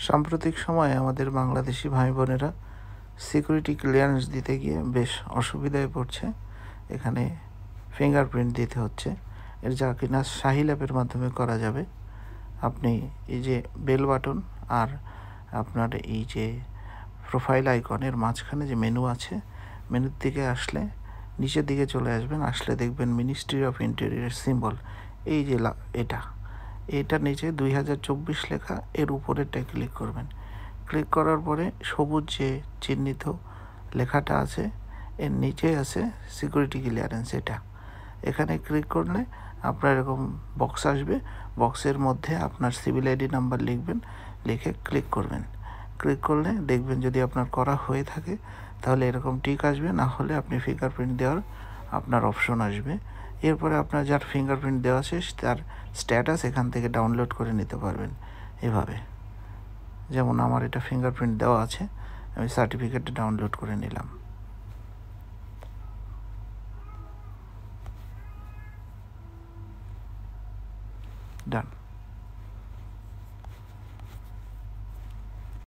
সাম্প্রতিক সময়ে আমাদের বাংলাদেশি ভাই বোনেরা সিকিউরিটি ক্লিয়ারেন্স দিতে গিয়ে বেশ অসুবিধায় পড়ছে। এখানে ফিঙ্গারপ্রিন্ট দিতে হচ্ছে, যা কিনা শাহি ল্যাবের মাধ্যমে করা যাবে। আপনি এই যে বেল বাটন আর আপনার এই যে প্রোফাইল আইকনের মাঝখানে যে মেনু আছে, মেনুর দিকে আসলে নিচের দিকে চলে আসবেন, আসলে দেখবেন মিনিস্ট্রি অফ ইন্টেরিয়র সিম্বল, এই যে এটা নিচে 2024 লেখা, এর উপরেরটায় ক্লিক করবেন। ক্লিক করার পরে সবুজ যে চিহ্নিত লেখাটা আছে, এর নিচে আছে সিকিউরিটি ক্লিয়ারেন্স। এখানে ক্লিক করলে আপনার এরকম বক্স আসবে। বক্সের মধ্যে আপনার সিভিল আইডি নাম্বার লিখবেন, লিখে ক্লিক করবেন। ক্লিক করলে দেখবেন যদি আপনার করা হয়ে থাকে তাহলে এরকম টিক আসবে, না হলে আপনি ফিঙ্গারপ্রিন্ট দেওয়ার আপনার অপশন আসবে। এরপরে আপনার যার ফিঙ্গারপ্রিন্ট দেওয়া আছে তার স্ট্যাটাস এখান থেকে ডাউনলোড করে নিতে পারবেন। এভাবে যেমন আমার এটা ফিঙ্গারপ্রিন্ট দেওয়া আছে, আমি সার্টিফিকেটটা ডাউনলোড করে নিলাম। ডান।